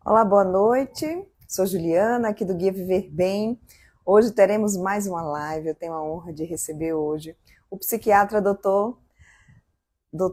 Olá, boa noite. Sou Juliana, aqui do Guia Viver Bem. Hoje teremos mais uma live. Eu tenho a honra de receber hoje o psiquiatra doutor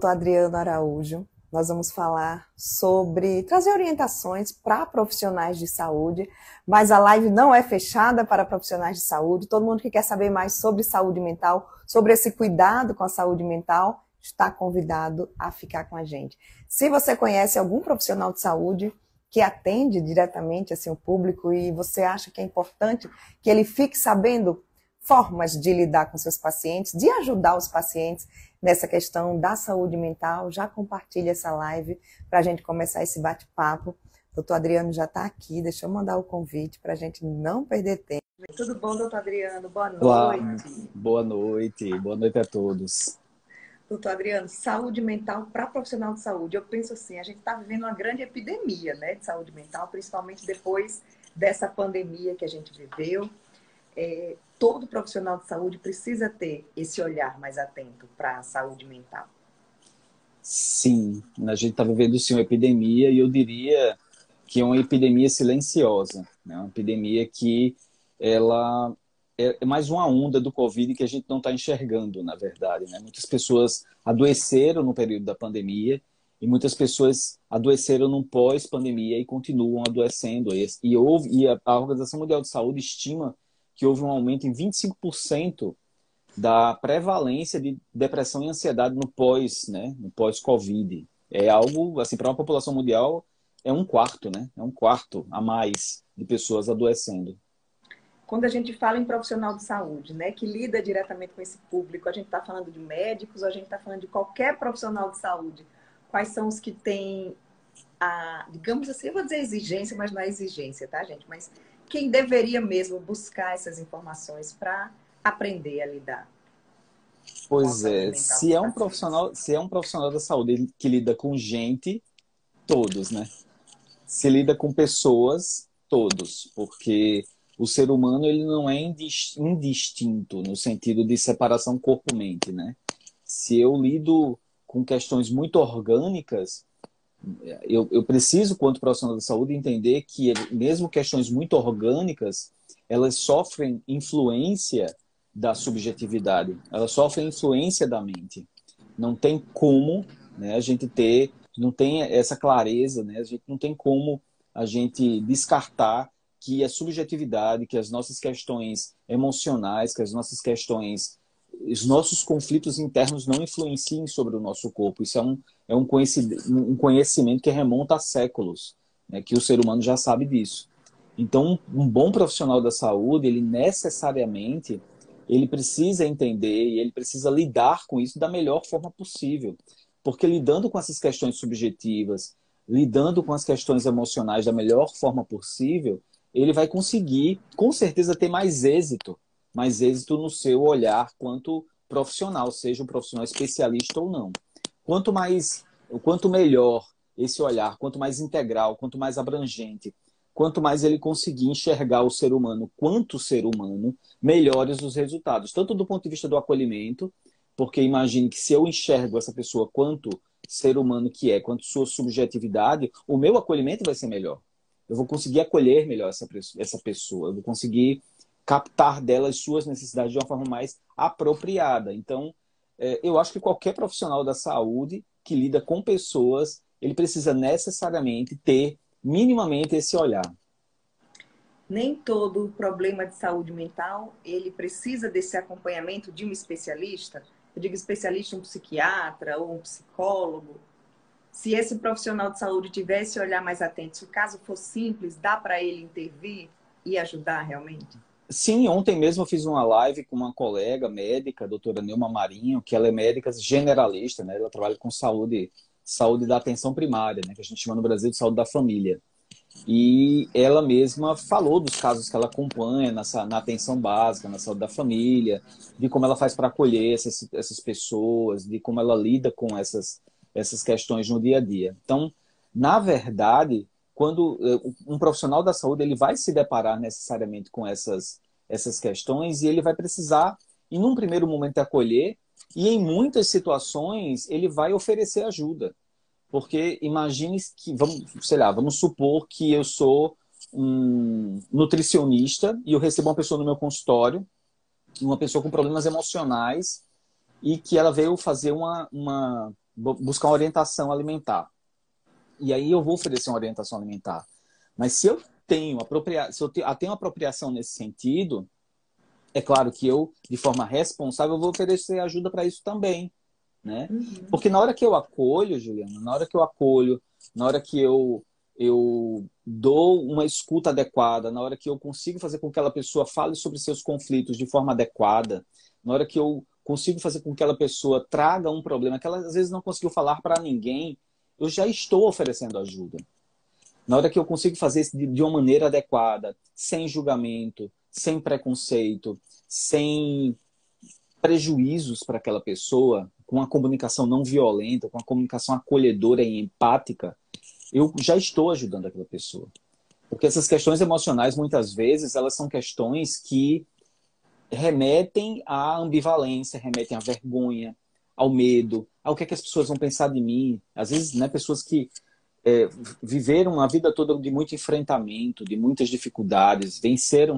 Adriano Araújo. Nós vamos falar sobre trazer orientações para profissionais de saúde, mas a live não é fechada para profissionais de saúde. Todo mundo que quer saber mais sobre saúde mental, sobre esse cuidado com a saúde mental, está convidado a ficar com a gente. Se você conhece algum profissional de saúde que atende diretamente assim, o público e você acha que é importante que ele fique sabendo formas de lidar com seus pacientes, de ajudar os pacientes nessa questão da saúde mental, já compartilha essa live para a gente começar esse bate-papo. Doutor Adriano já está aqui, deixa eu mandar o convite para a gente não perder tempo. Tudo bom, doutor Adriano? Boa Olá, noite. boa noite a todos. Doutor Adriano, saúde mental para profissional de saúde. Eu penso assim, a gente está vivendo uma grande epidemia, né, de saúde mental, principalmente depois dessa pandemia que a gente viveu. Todo profissional de saúde precisa ter esse olhar mais atento para a saúde mental. Sim, a gente está vivendo sim uma epidemia e eu diria que é uma epidemia silenciosa, né? Uma epidemia que ela é mais uma onda do Covid que a gente não está enxergando, na verdade, né? Muitas pessoas adoeceram no período da pandemia e muitas pessoas adoeceram no pós-pandemia e continuam adoecendo. E a Organização Mundial de Saúde estima que houve um aumento em 25% da prevalência de depressão e ansiedade no pós, né, no pós-Covid. É algo, assim, para uma população mundial, é um quarto, né? É um quarto a mais de pessoas adoecendo. Quando a gente fala em profissional de saúde, né, que lida diretamente com esse público, a gente está falando de médicos, ou a gente está falando de qualquer profissional de saúde. Quais são os que têm digamos assim, eu vou dizer exigência, mas não é exigência, tá, gente? Mas quem deveria mesmo buscar essas informações para aprender a lidar com a Pois saúde é, mental dos pacientes? se é um profissional da saúde que lida com gente, todos, né? Se lida com pessoas, todos, porque o ser humano ele não é indistinto no sentido de separação corpo-mente, né? Se eu lido com questões muito orgânicas, eu preciso, quanto profissional da saúde, entender que mesmo questões muito orgânicas, elas sofrem influência da subjetividade, elas sofrem influência da mente. Não tem como, né, a gente ter, não tem essa clareza, né, a gente não tem como a gente descartar que a subjetividade, que as nossas questões emocionais, que as nossas questões, os nossos conflitos internos não influenciem sobre o nosso corpo. Isso um conhecimento que remonta a séculos, né, que o ser humano já sabe disso. Então, um bom profissional da saúde, ele necessariamente ele precisa entender e ele precisa lidar com isso da melhor forma possível. Porque lidando com essas questões subjetivas, lidando com as questões emocionais da melhor forma possível, ele vai conseguir, com certeza, ter mais êxito no seu olhar quanto profissional, seja um profissional especialista ou não. Quanto melhor esse olhar, quanto mais integral, quanto mais abrangente, quanto mais ele conseguir enxergar o ser humano quanto ser humano, melhores os resultados, tanto do ponto de vista do acolhimento, porque imagine que se eu enxergo essa pessoa quanto ser humano que é, quanto sua subjetividade, o meu acolhimento vai ser melhor. Eu vou conseguir acolher melhor essa pessoa, eu vou conseguir captar dela as suas necessidades de uma forma mais apropriada. Então, eu acho que qualquer profissional da saúde que lida com pessoas, ele precisa necessariamente ter minimamente esse olhar. Nem todo problema de saúde mental, ele precisa desse acompanhamento de um especialista. Eu digo especialista, um psiquiatra ou um psicólogo. Se esse profissional de saúde tiver esse olhar mais atento, se o caso for simples, dá para ele intervir e ajudar realmente? Sim, ontem mesmo eu fiz uma live com uma colega médica, a doutora Neuma Marinho, que ela é médica generalista, né? Ela trabalha com saúde da atenção primária, né? Que a gente chama no Brasil de saúde da família. E ela mesma falou dos casos que ela acompanha na atenção básica, na saúde da família, de como ela faz para acolher essas pessoas, de como ela lida com essas questões no dia a dia. Então, na verdade, quando um profissional da saúde ele vai se deparar necessariamente com essas questões e ele vai precisar, em um primeiro momento, acolher e em muitas situações ele vai oferecer ajuda. Porque imagine que, vamos, sei lá, vamos supor que eu sou um nutricionista e eu recebo uma pessoa no meu consultório, uma pessoa com problemas emocionais e que ela veio fazer buscar uma orientação alimentar. E aí eu vou oferecer uma orientação alimentar. Mas se eu tenho apropriação nesse sentido, é claro que eu, de forma responsável, vou oferecer ajuda para isso também, né? Uhum. Porque na hora que eu acolho, Juliana, na hora que eu acolho, na hora que eu dou uma escuta adequada, na hora que eu consigo fazer com que aquela pessoa fale sobre seus conflitos de forma adequada, na hora que eu consigo fazer com que aquela pessoa traga um problema que ela às vezes não conseguiu falar para ninguém, eu já estou oferecendo ajuda. Na hora que eu consigo fazer isso de uma maneira adequada, sem julgamento, sem preconceito, sem prejuízos para aquela pessoa, com uma comunicação não violenta, com uma comunicação acolhedora e empática, eu já estou ajudando aquela pessoa. Porque essas questões emocionais, muitas vezes, elas são questões que remetem à ambivalência, remetem à vergonha, ao medo, ao que é que as pessoas vão pensar de mim. Às vezes, né, pessoas que viveram uma vida toda de muito enfrentamento, de muitas dificuldades, venceram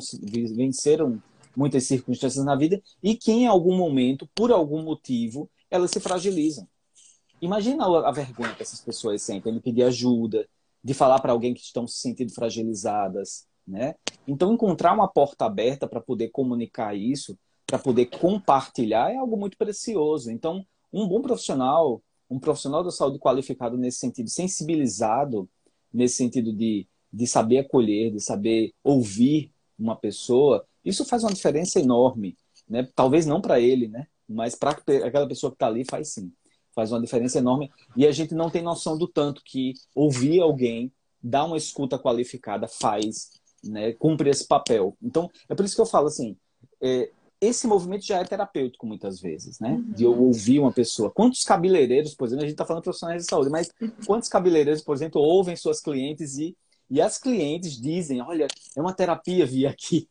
muitas circunstâncias na vida e que em algum momento, por algum motivo, elas se fragilizam. Imagina a vergonha que essas pessoas sentem de pedir ajuda, de falar para alguém que estão se sentindo fragilizadas, né? Então, encontrar uma porta aberta para poder comunicar isso, para poder compartilhar, é algo muito precioso. Então, um bom profissional, um profissional da saúde qualificado nesse sentido, sensibilizado, nesse sentido de saber acolher, de saber ouvir uma pessoa, isso faz uma diferença enorme, né? Talvez não para ele, né? Mas para aquela pessoa que está ali faz sim. Faz uma diferença enorme. E a gente não tem noção do tanto que ouvir alguém, dar uma escuta qualificada, faz, né? Cumpre esse papel. Então, é por isso que eu falo assim, esse movimento já é terapêutico muitas vezes, né? De eu Uhum. ouvir uma pessoa. Quantos cabeleireiros, por exemplo, a gente está falando de profissionais de saúde, mas quantos cabeleireiros, por exemplo, ouvem suas clientes e as clientes dizem, olha, é uma terapia vir aqui.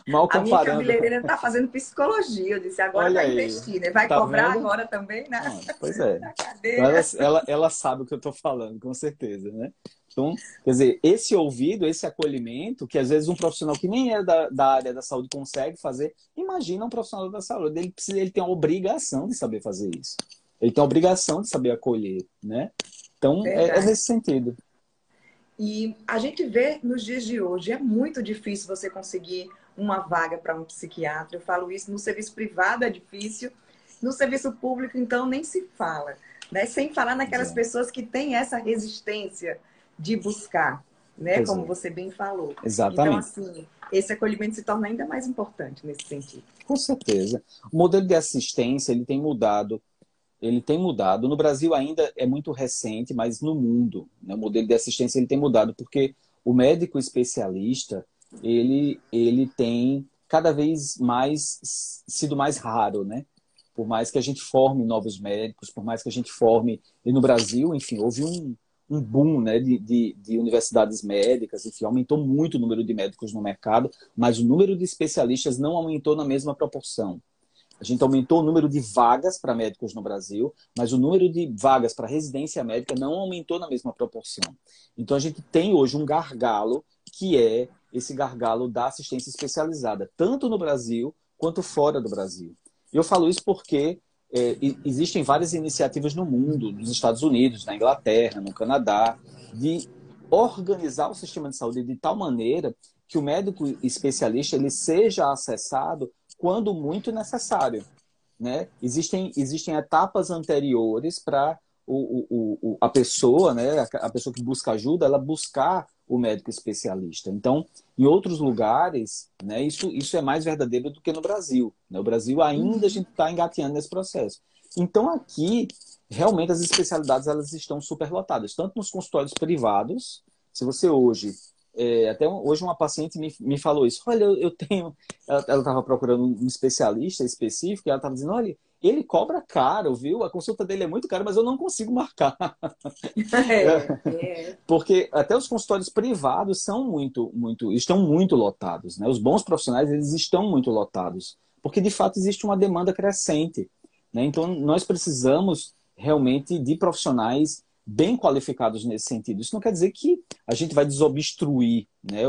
Mal A minha comparando. cabeleireira está fazendo psicologia. Eu disse, agora Olha vai aí, investir, né? Vai tá cobrar vendo? agora também Ah, pois é. na Então ela, cadeira. ela sabe o que eu estou falando, com certeza, né? Então, quer dizer, esse ouvido, esse acolhimento, que às vezes um profissional que nem é da área da saúde consegue fazer, imagina um profissional da saúde, ele tem a obrigação de saber fazer isso. Ele tem a obrigação de saber acolher, né? Então, é Verdade. nesse sentido. E a gente vê nos dias de hoje, é muito difícil você conseguir uma vaga para um psiquiatra. Eu falo isso no serviço privado é difícil, no serviço público, então, nem se fala, né? Sem falar Pois naquelas é, pessoas que têm essa resistência de buscar, né? pois Como é. você bem falou. Então, Exatamente. assim, esse acolhimento se torna ainda mais importante nesse sentido. Com certeza. O modelo de assistência, ele tem mudado. Ele tem mudado. No Brasil ainda é muito recente, mas no mundo, né, o modelo de assistência ele tem mudado, porque o médico especialista, ele tem cada vez mais sido mais raro, né? Por mais que a gente forme novos médicos, por mais que a gente forme... E no Brasil, enfim, houve um boom, né, de universidades médicas, enfim, aumentou muito o número de médicos no mercado, mas o número de especialistas não aumentou na mesma proporção. A gente aumentou o número de vagas para médicos no Brasil, mas o número de vagas para residência médica não aumentou na mesma proporção. Então a gente tem hoje um gargalo, que é esse gargalo da assistência especializada, tanto no Brasil quanto fora do Brasil. E eu falo isso porque existem várias iniciativas no mundo, nos Estados Unidos, na Inglaterra, no Canadá, de organizar o sistema de saúde de tal maneira que o médico especialista ele seja acessado quando muito necessário, né? Existem etapas anteriores para a pessoa, né? A pessoa que busca ajuda, ela buscar o médico especialista. Então, em outros lugares, né? Isso é mais verdadeiro do que no Brasil. No Brasil ainda a Uhum. gente está engatinhando nesse processo. Então, aqui realmente as especialidades elas estão superlotadas, tanto nos consultórios privados. Se você hoje até hoje uma paciente me falou isso. Olha, eu tenho... Ela estava procurando um especialista específico e ela estava dizendo, olha, ele cobra caro, viu? A consulta dele é muito cara, mas eu não consigo marcar. É. Porque até os consultórios privados estão muito lotados, né? Os bons profissionais, eles estão muito lotados. Porque, de fato, existe uma demanda crescente, né? Então, nós precisamos realmente de profissionais bem qualificados nesse sentido. Isso não quer dizer que a gente vai desobstruir, né,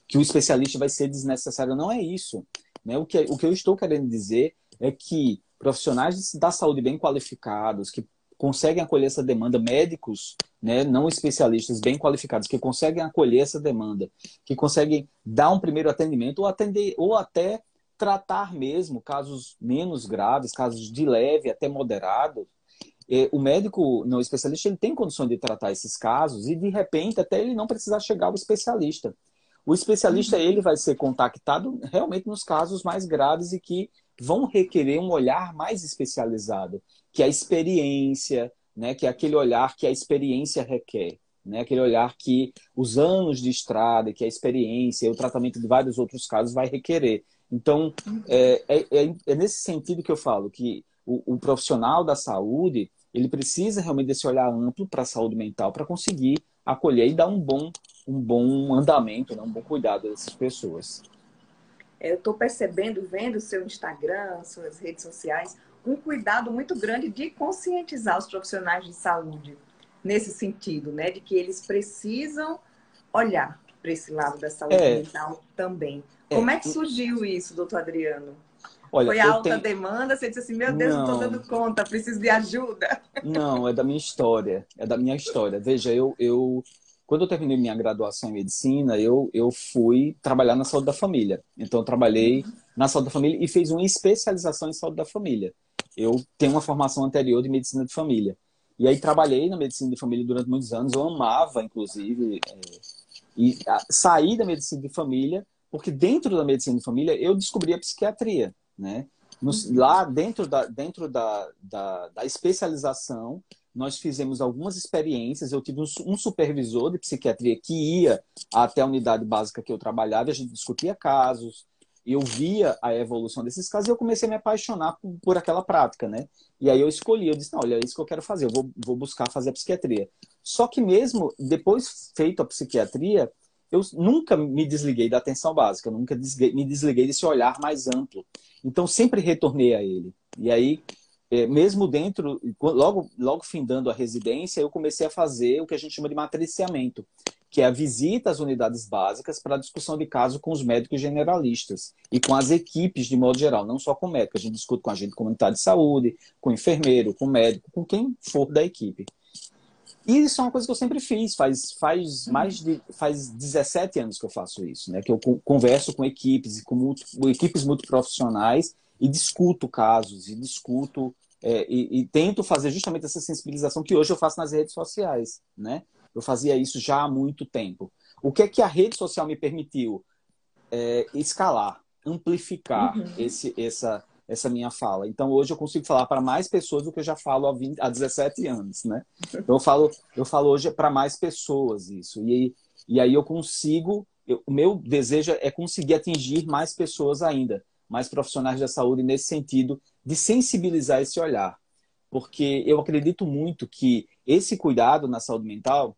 que o especialista vai ser desnecessário. Não é isso. Né? O que eu estou querendo dizer é que profissionais da saúde bem qualificados, que conseguem acolher essa demanda, médicos, né, não especialistas bem qualificados, que conseguem acolher essa demanda, que conseguem dar um primeiro atendimento ou atender, ou até tratar mesmo casos menos graves, casos de leve até moderado. O médico não especialista ele tem condições de tratar esses casos e, de repente, até ele não precisar chegar ao especialista. O especialista ele vai ser contactado realmente nos casos mais graves e que vão requerer um olhar mais especializado, que é a experiência, né? Que é aquele olhar que a experiência requer. Né? Aquele olhar que os anos de estrada, que a experiência e o tratamento de vários outros casos vai requerer. Então, é nesse sentido que eu falo que o profissional da saúde ele precisa realmente desse olhar amplo para a saúde mental para conseguir acolher e dar um bom andamento, né? Um bom cuidado dessas pessoas. Eu estou percebendo, vendo o seu Instagram, suas redes sociais, um cuidado muito grande de conscientizar os profissionais de saúde nesse sentido, né? De que eles precisam olhar para esse lado da saúde mental também. Como é que surgiu isso, doutor Adriano? Olha, Foi alta demanda? Você disse assim, meu Deus, não estou dando conta, preciso de ajuda. Não, é da minha história. É da minha história. Veja, quando eu terminei minha graduação em medicina, eu fui trabalhar na saúde da família. Então, eu trabalhei na saúde da família e fiz uma especialização em saúde da família. Eu tenho uma formação anterior de medicina de família. E aí, trabalhei na medicina de família durante muitos anos. Eu amava, inclusive, saí da medicina de família, porque dentro da medicina de família eu descobri a psiquiatria, né? Lá dentro da especialização, nós fizemos algumas experiências. Eu tive um supervisor de psiquiatria que ia até a unidade básica que eu trabalhava, e a gente discutia casos, eu via a evolução desses casos e eu comecei a me apaixonar por aquela prática, né? E aí eu escolhi, eu disse, não, olha, é isso que eu quero fazer, eu vou buscar fazer a psiquiatria. Só que mesmo depois feito a psiquiatria, eu nunca me desliguei da atenção básica, nunca me desliguei desse olhar mais amplo. Então, sempre retornei a ele. E aí, mesmo dentro, logo findando a residência, eu comecei a fazer o que a gente chama de matriciamento, que é a visita às unidades básicas para a discussão de caso com os médicos generalistas e com as equipes de modo geral, não só com o médico. A gente discute com a agente comunitário de saúde, com o enfermeiro, com o médico, com quem for da equipe. E isso é uma coisa que eu sempre fiz, faz 17 anos que eu faço isso, né? Que eu converso com equipes equipes multiprofissionais e discuto casos, e discuto e tento fazer justamente essa sensibilização que hoje eu faço nas redes sociais, né? Eu fazia isso já há muito tempo. O que é que a rede social me permitiu? Escalar, amplificar essa minha fala. Então, hoje eu consigo falar para mais pessoas do que eu já falo há 17 anos, né? Então, eu falo hoje para mais pessoas isso. E aí eu consigo... o meu desejo é conseguir atingir mais pessoas ainda, mais profissionais da saúde nesse sentido de sensibilizar esse olhar. Porque eu acredito muito que esse cuidado na saúde mental,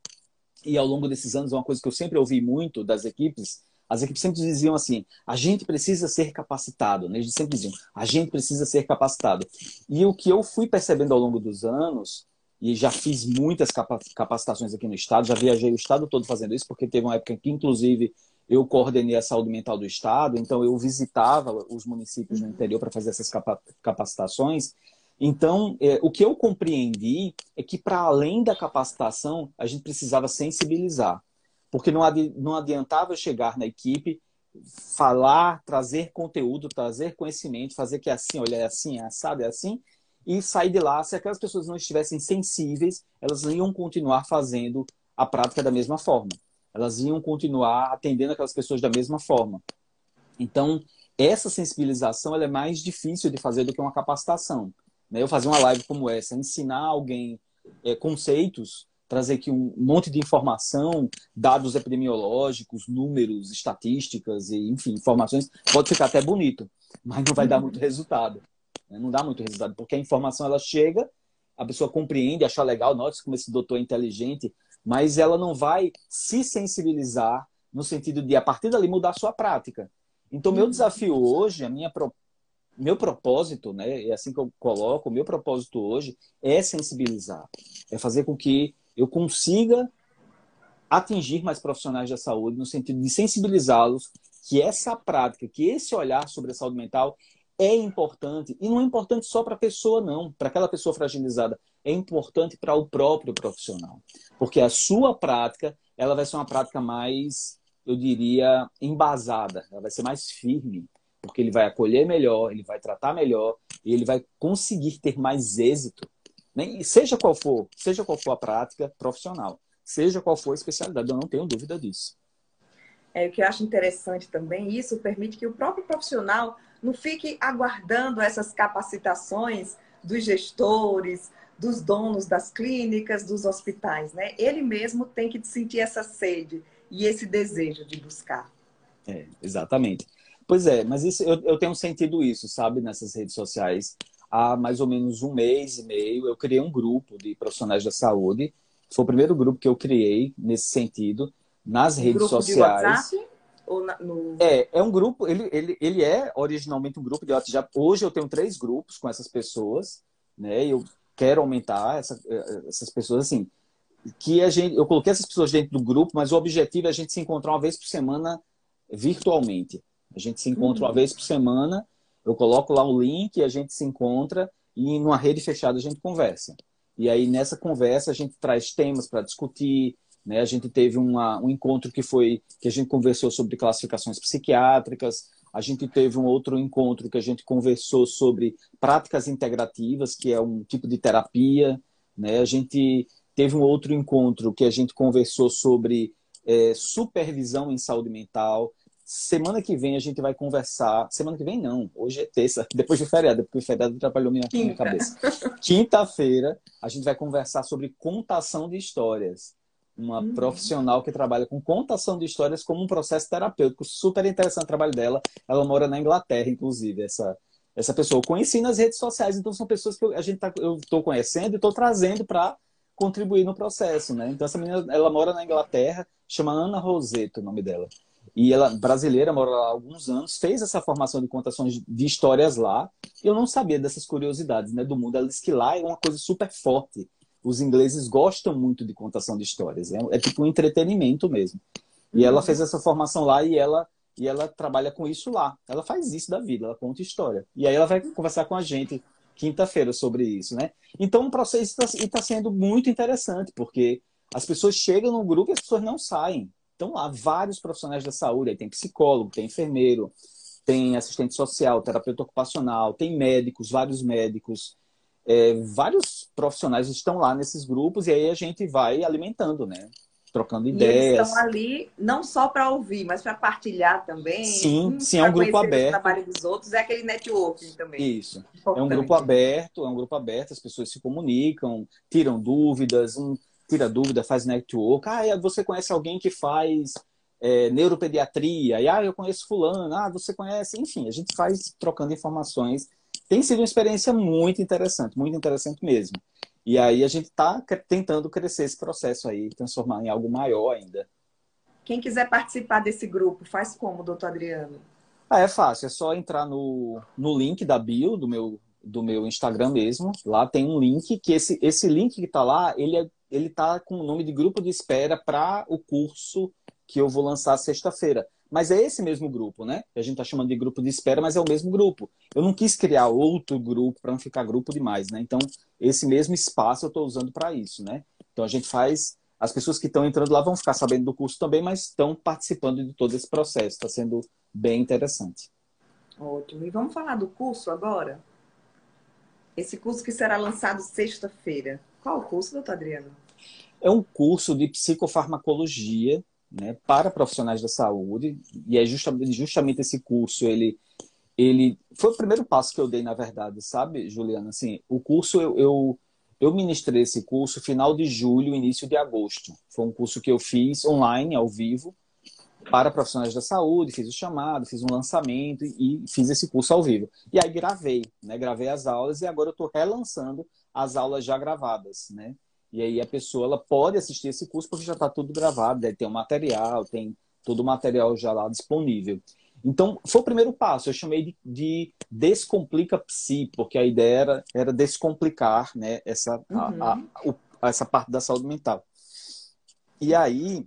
e ao longo desses anos, uma coisa que eu sempre ouvi muito das equipes, as equipes sempre diziam assim, a gente precisa ser capacitado, né? Eles sempre diziam, a gente precisa ser capacitado. E o que eu fui percebendo ao longo dos anos, e já fiz muitas capacitações aqui no estado, já viajei o estado todo fazendo isso, porque teve uma época que, inclusive, eu coordenei a saúde mental do estado, então eu visitava os municípios no interior para fazer essas capacitações. Então, o que eu compreendi é que, para além da capacitação, a gente precisava sensibilizar. Porque não adiantava eu chegar na equipe, falar, trazer conteúdo, trazer conhecimento, fazer que é assim, olha, é assim, é assado, é assim, e sair de lá. Se aquelas pessoas não estivessem sensíveis, elas iam continuar fazendo a prática da mesma forma. Elas iam continuar atendendo aquelas pessoas da mesma forma. Então, essa sensibilização ela é mais difícil de fazer do que uma capacitação. Eu fazer uma live como essa, ensinar alguém conceitos, trazer aqui um monte de informação, dados epidemiológicos, números, estatísticas, e, enfim, informações, pode ficar até bonito, mas não vai dar muito resultado. Não dá muito resultado, porque a informação ela chega, a pessoa compreende, acha legal, nossa, como esse doutor é inteligente, mas ela não vai se sensibilizar no sentido de, a partir dali, mudar a sua prática. Então, meu desafio hoje, a minha meu propósito, né, é assim que eu coloco, o meu propósito hoje é sensibilizar, é fazer com que eu consiga atingir mais profissionais da saúde, no sentido de sensibilizá-los que essa prática, que esse olhar sobre a saúde mental é importante, e não é importante só para a pessoa, não, para aquela pessoa fragilizada, é importante para o próprio profissional, porque a sua prática, ela vai ser uma prática mais, eu diria, embasada, ela vai ser mais firme, porque ele vai acolher melhor, ele vai tratar melhor, e ele vai conseguir ter mais êxito, né? E seja qual for a prática profissional. Seja qual for a especialidade, eu não tenho dúvida disso. O que eu acho interessante também, isso permite que o próprio profissional não fique aguardando essas capacitações dos gestores, dos donos das clínicas, dos hospitais, né? Ele mesmo tem que sentir essa sede e esse desejo de buscar. Exatamente. Pois é, mas isso, eu tenho sentido isso, sabe, nessas redes sociais. Há mais ou menos um mês e meio, eu criei um grupo de profissionais da saúde. Foi o primeiro grupo que eu criei nesse sentido, nas Um redes grupo de sociais. WhatsApp ou no... É um grupo, ele é originalmente um grupo de WhatsApp. Hoje eu tenho 3 grupos com essas pessoas, né? Eu quero aumentar essas pessoas, assim, eu coloquei essas pessoas dentro do grupo, mas o objetivo é a gente se encontrar uma vez por semana virtualmente. A gente se encontra uma vez por semana, eu coloco lá o link, a gente se encontra e numa rede fechada a gente conversa. E aí nessa conversa a gente traz temas para discutir, né? A gente teve um encontro que a gente conversou sobre classificações psiquiátricas, a gente teve um outro encontro que a gente conversou sobre práticas integrativas, que é um tipo de terapia, né? A gente teve um outro encontro que a gente conversou sobre supervisão em saúde mental. Semana que vem a gente vai conversar. Semana que vem não, hoje é terça, depois do feriado, porque o feriado atrapalhou minha Quinta. cabeça. Quinta-feira a gente vai conversar sobre contação de histórias. Uma profissional que trabalha com contação de histórias como um processo terapêutico. Super interessante o trabalho dela. Ela mora na Inglaterra, inclusive, essa pessoa. Eu conheci nas redes sociais, então são pessoas que eu estou conhecendo e estou trazendo para contribuir no processo, né? Então essa menina, ela mora na Inglaterra, chama Ana Roseto, o nome dela. E ela, brasileira, mora lá há alguns anos, fez essa formação de contações de histórias lá. E eu não sabia dessas curiosidades, né, do mundo. Ela disse que lá é uma coisa super forte. Os ingleses gostam muito de contação de histórias. É tipo um entretenimento mesmo. E ela fez essa formação lá e ela trabalha com isso lá. Ela faz isso da vida, ela conta história. E aí ela vai conversar com a gente quinta-feira sobre isso, né? Então o processo está sendo muito interessante, porque as pessoas chegam no grupo e as pessoas não saem. Então lá, vários profissionais da saúde, aí tem psicólogo, tem enfermeiro, tem assistente social, terapeuta ocupacional, tem médicos, vários médicos, vários profissionais estão lá nesses grupos e aí a gente vai alimentando, né? Trocando E eles estão ideias. ali não só para ouvir, mas para partilhar também, Sim, uns sim, é um para grupo conhecer o aberto. trabalho dos outros, é aquele networking também. Isso. Importante. É um grupo aberto, as pessoas se comunicam, tiram dúvidas, um tira dúvida, faz network. Ah, você conhece alguém que faz neuropediatria? E, eu conheço fulano. Ah, você conhece? Enfim, a gente faz trocando informações. Tem sido uma experiência muito interessante mesmo. E aí a gente está tentando crescer esse processo aí, transformar em algo maior ainda. Quem quiser participar desse grupo, faz como, doutor Adriano? É fácil, é só entrar no link da bio do meu Instagram mesmo. Lá tem um link, que esse link que está lá, ele tá com o nome de grupo de espera para o curso que eu vou lançar sexta-feira. Mas é esse mesmo grupo, né? A gente está chamando de grupo de espera, mas é o mesmo grupo. Eu não quis criar outro grupo para não ficar grupo demais, né? Então, esse mesmo espaço eu estou usando para isso, né? Então, a gente faz. As pessoas que estão entrando lá vão ficar sabendo do curso também, mas estão participando de todo esse processo. Está sendo bem interessante. Ótimo. E vamos falar do curso agora? Esse curso que será lançado sexta-feira. Qual o curso, doutor Adriano? É um curso de psicofarmacologia, né, para profissionais da saúde, e é justamente esse curso, ele foi o primeiro passo que eu dei, na verdade, sabe, Juliana? Assim, o curso, eu ministrei esse curso final de julho, início de agosto. Foi um curso que eu fiz online, ao vivo, para profissionais da saúde, fiz o chamado, fiz um lançamento e fiz esse curso ao vivo. E aí gravei, né? Gravei as aulas e agora eu estou relançando as aulas já gravadas, né? E aí a pessoa ela pode assistir esse curso porque já está tudo gravado, deve ter um material, tem todo o material já lá disponível. Então, foi o primeiro passo. Eu chamei de Descomplica Psi, porque a ideia era descomplicar, né, Uhum. essa parte da saúde mental. E aí,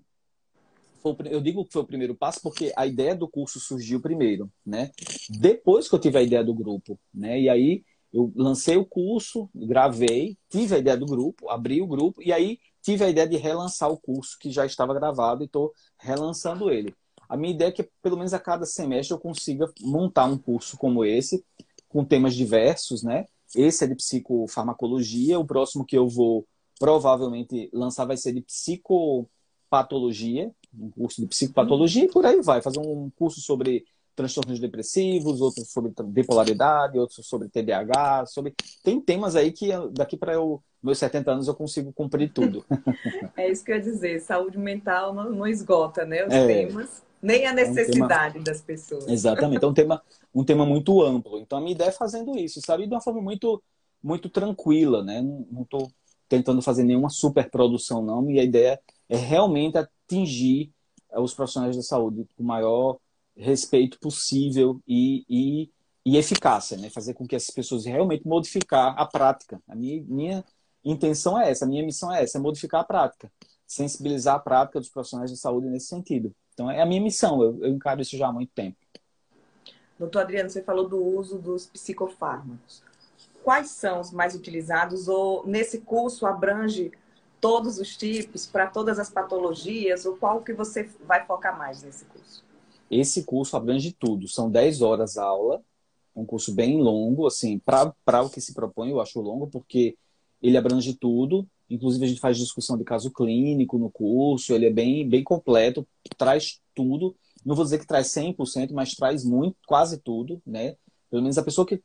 eu digo que foi o primeiro passo porque a ideia do curso surgiu primeiro, né? Depois que eu tive a ideia do grupo, né? E aí eu lancei o curso, gravei, tive a ideia do grupo, abri o grupo e aí tive a ideia de relançar o curso que já estava gravado e estou relançando ele. A minha ideia é que pelo menos a cada semestre eu consiga montar um curso como esse, com temas diversos, né? Esse é de psicofarmacologia, o próximo que eu vou provavelmente lançar vai ser de psicopatologia, um curso de psicopatologia e por aí vai. Fazer um curso sobre transtornos depressivos, outro sobre bipolaridade, outro sobre TDAH, sobre... Tem temas aí que daqui para meus 70 anos eu consigo cumprir tudo. É isso que eu ia dizer, saúde mental não esgota, né, os É, temas, nem a é um tema... necessidade das pessoas. Exatamente, é um tema muito amplo. Então a minha ideia é fazendo isso, sabe? De uma forma muito, muito tranquila, né? Não estou tentando fazer nenhuma superprodução, não. E a ideia é realmente atingir os profissionais da saúde com o maior respeito possível e eficácia, né? Fazer com que essas pessoas realmente modificar a prática. A minha intenção é essa, a minha missão é essa, é modificar a prática, sensibilizar a prática dos profissionais de saúde nesse sentido. Então é a minha missão, eu encaro isso já há muito tempo. Doutor Adriano, você falou do uso dos psicofármacos. Quais são os mais utilizados ou nesse curso abrange todos os tipos, para todas as patologias, ou qual que você vai focar mais nesse curso? Esse curso abrange tudo, são 10 horas aula, é um curso bem longo, assim, para o que se propõe, eu acho longo, porque ele abrange tudo, inclusive a gente faz discussão de caso clínico no curso, ele é bem completo, traz tudo, não vou dizer que traz 100%, mas traz muito, quase tudo, né? Pelo menos a pessoa que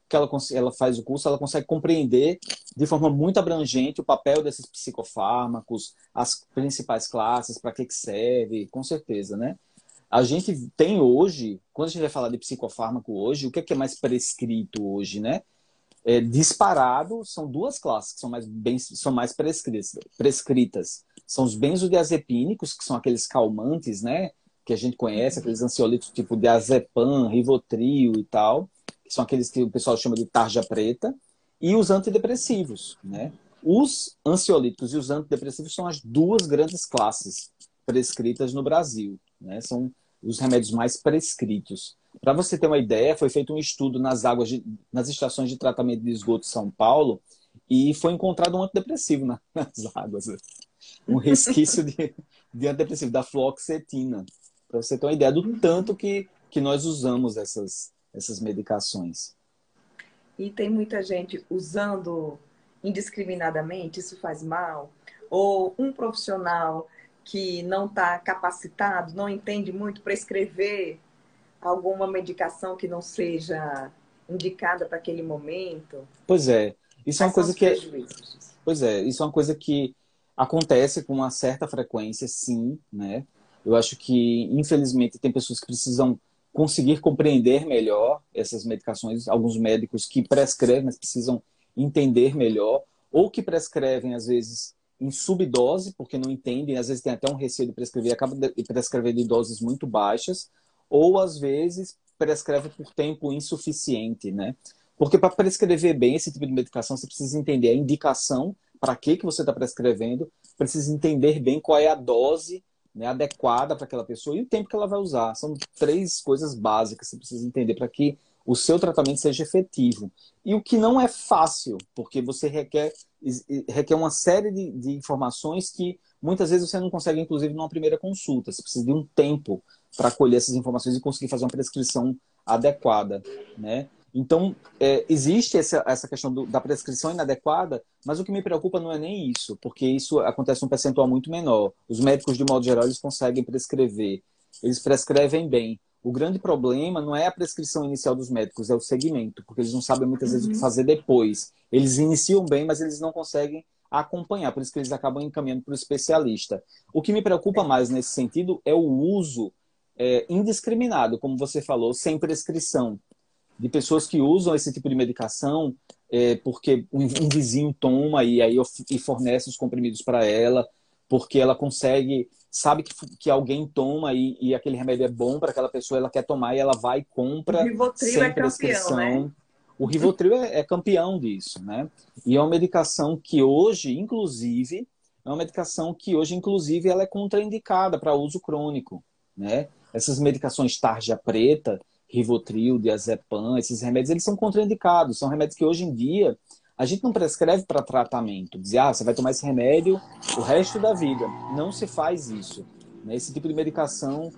ela faz o curso, ela consegue compreender de forma muito abrangente o papel desses psicofármacos, as principais classes, para que serve, com certeza, né? A gente tem hoje, quando a gente vai falar de psicofármaco hoje, o que é mais prescrito hoje, né? Disparado, são duas classes que são mais prescritas. São os benzodiazepínicos, que são aqueles calmantes, né? Que a gente conhece, aqueles ansiolíticos tipo diazepam, Rivotril e tal, que são aqueles que o pessoal chama de tarja preta, e os antidepressivos, né? Os ansiolíticos e os antidepressivos são as duas grandes classes prescritas no Brasil, né? São os remédios mais prescritos. Para você ter uma ideia, foi feito um estudo nas estações de tratamento de esgoto de São Paulo e foi encontrado um antidepressivo nas águas. Um resquício de antidepressivo, da fluoxetina. Para você ter uma ideia do tanto que nós usamos essas medicações. E tem muita gente usando indiscriminadamente, isso faz mal? Ou um profissional que não está capacitado, não entende muito, prescrever alguma medicação que não seja indicada para aquele momento? Pois é, isso é Quais uma são coisa os que prejuízos? pois é, isso é uma coisa que acontece com uma certa frequência, sim, né? Eu acho que, infelizmente, tem pessoas que precisam conseguir compreender melhor essas medicações, alguns médicos que prescrevem, mas precisam entender melhor, ou que prescrevem, às vezes, em subdose, porque não entendem, às vezes tem até um receio de prescrever, acaba de prescrever de doses muito baixas, ou, às vezes, prescreve por tempo insuficiente, né? Porque para prescrever bem esse tipo de medicação, você precisa entender a indicação, para que você está prescrevendo, precisa entender bem qual é a dose, né, adequada para aquela pessoa e o tempo que ela vai usar. São três coisas básicas que você precisa entender para que o seu tratamento seja efetivo. E o que não é fácil, porque você requer uma série de informações que muitas vezes você não consegue, inclusive, numa primeira consulta. Você precisa de um tempo para colher essas informações e conseguir fazer uma prescrição adequada, né? Então, existe essa questão da prescrição inadequada, mas o que me preocupa não é nem isso, porque isso acontece um percentual muito menor. Os médicos, de modo geral, eles conseguem prescrever. Eles prescrevem bem. O grande problema não é a prescrição inicial dos médicos, é o segmento, porque eles não sabem muitas vezes o que fazer depois. Eles iniciam bem, mas eles não conseguem acompanhar, por isso que eles acabam encaminhando para o especialista. O que me preocupa mais nesse sentido é o uso indiscriminado, como você falou, sem prescrição de pessoas que usam esse tipo de medicação porque um vizinho toma e aí fornece os comprimidos para ela, porque ela consegue sabe que alguém toma e aquele remédio é bom para aquela pessoa, ela quer tomar e ela vai e O compra Rivotril é sem campeão, né? prescrição. O Rivotril é campeão disso, né? E é uma medicação que hoje, inclusive, ela é contraindicada para uso crônico, né? Essas medicações tarja preta, Rivotril, diazepam, esses remédios, eles são contraindicados. São remédios que hoje em dia a gente não prescreve para tratamento. Dizer, você vai tomar esse remédio o resto da vida. Não se faz isso, né? Esse tipo de medicação,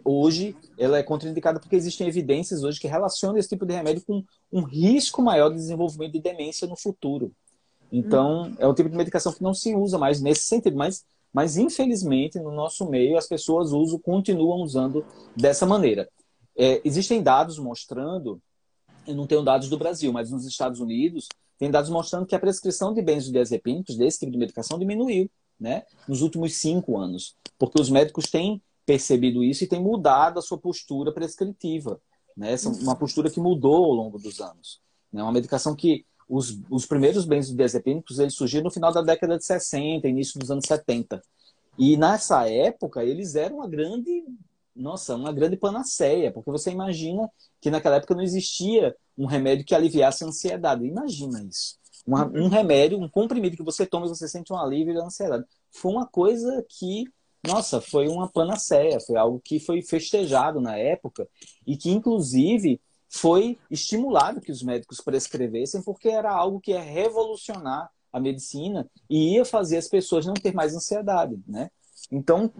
hoje, ela é contraindicada porque existem evidências hoje que relacionam esse tipo de remédio com um risco maior de desenvolvimento de demência no futuro. Então, é um tipo de medicação que não se usa mais nesse sentido, mas infelizmente, no nosso meio, as pessoas continuam usando dessa maneira. Existem dados mostrando, eu não tenho dados do Brasil, mas nos Estados Unidos, tem dados mostrando que a prescrição de benzodiazepínicos, desse tipo de medicação, diminuiu, né, nos últimos 5 anos, porque os médicos têm percebido isso e têm mudado a sua postura prescritiva, né? Essa é uma postura que mudou ao longo dos anos, né? Uma medicação que os primeiros benzodiazepínicos eles surgiram no final da década de 60, início dos anos 70. E nessa época eles eram uma grande panaceia, porque você imagina que naquela época não existia um remédio que aliviasse a ansiedade. Imagina isso. Um remédio, um comprimido que você toma e você sente um alívio da ansiedade. Foi uma coisa que, nossa, foi uma panaceia, foi algo que foi festejado na época e que, inclusive, foi estimulado que os médicos prescrevessem, porque era algo que ia revolucionar a medicina e ia fazer as pessoas não ter mais ansiedade, né? Então,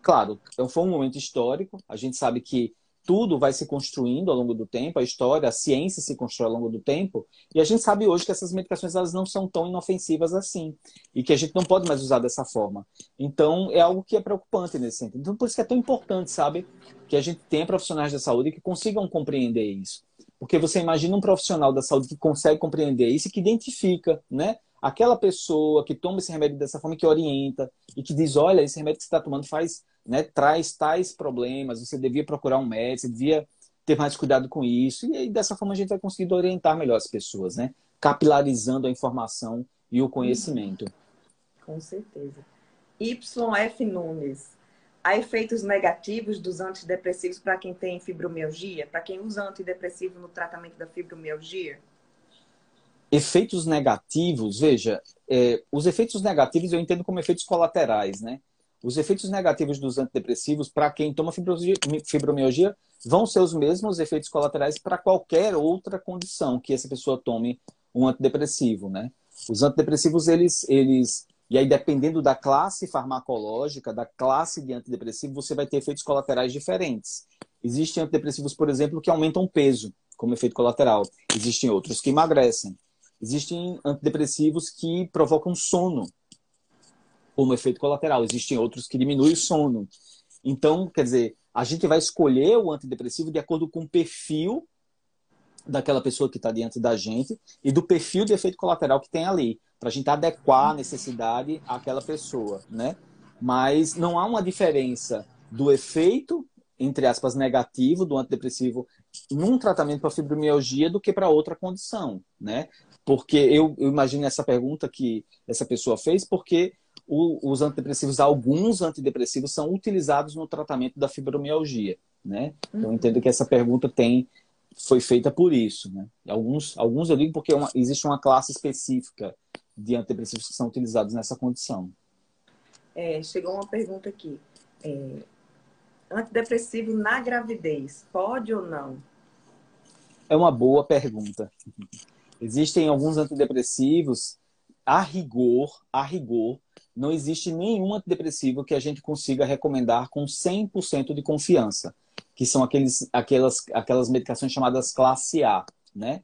claro, então foi um momento histórico. A gente sabe que tudo vai se construindo ao longo do tempo, a história, a ciência se constrói ao longo do tempo, e a gente sabe hoje que essas medicações elas não são tão inofensivas assim, e que a gente não pode mais usar dessa forma. Então, é algo que é preocupante nesse sentido. Então, por isso que é tão importante, sabe, que a gente tenha profissionais da saúde que consigam compreender isso. Porque você imagina um profissional da saúde que consegue compreender isso e que identifica, né? Aquela pessoa que toma esse remédio dessa forma, que orienta e que diz, olha, esse remédio que você está tomando faz, né, traz tais problemas, você devia procurar um médico, você devia ter mais cuidado com isso. E aí, dessa forma a gente vai conseguir orientar melhor as pessoas, né? Capilarizando a informação e o conhecimento. Com certeza. YF Nunes. Há efeitos negativos dos antidepressivos para quem tem fibromialgia? Para quem usa antidepressivo no tratamento da fibromialgia? Efeitos negativos, veja, os efeitos negativos eu entendo como efeitos colaterais, né? Os efeitos negativos dos antidepressivos, para quem toma fibromialgia, vão ser os mesmos efeitos colaterais para qualquer outra condição que essa pessoa tome um antidepressivo, né? Os antidepressivos, e aí dependendo da classe farmacológica, da classe de antidepressivo, você vai ter efeitos colaterais diferentes. Existem antidepressivos, por exemplo, que aumentam o peso como efeito colateral. Existem outros que emagrecem. Existem antidepressivos que provocam sono como efeito colateral. Existem outros que diminuem o sono. Então, quer dizer, a gente vai escolher o antidepressivo de acordo com o perfil daquela pessoa que está diante da gente e do perfil de efeito colateral que tem ali, para a gente adequar a necessidade àquela pessoa, né? Mas não há uma diferença do efeito, entre aspas, negativo do antidepressivo num tratamento para fibromialgia do que para outra condição, né? Porque eu imagino essa pergunta que essa pessoa fez, porque os antidepressivos, alguns antidepressivos são utilizados no tratamento da fibromialgia, né? Então, eu entendo que essa pergunta foi feita por isso, né? Alguns eu digo porque existe uma classe específica de antidepressivos que são utilizados nessa condição. Chegou uma pergunta aqui. Antidepressivo na gravidez, pode ou não? É uma boa pergunta. Existem alguns antidepressivos, a rigor, não existe nenhum antidepressivo que a gente consiga recomendar com 100% de confiança, que são aquelas medicações chamadas classe A, né?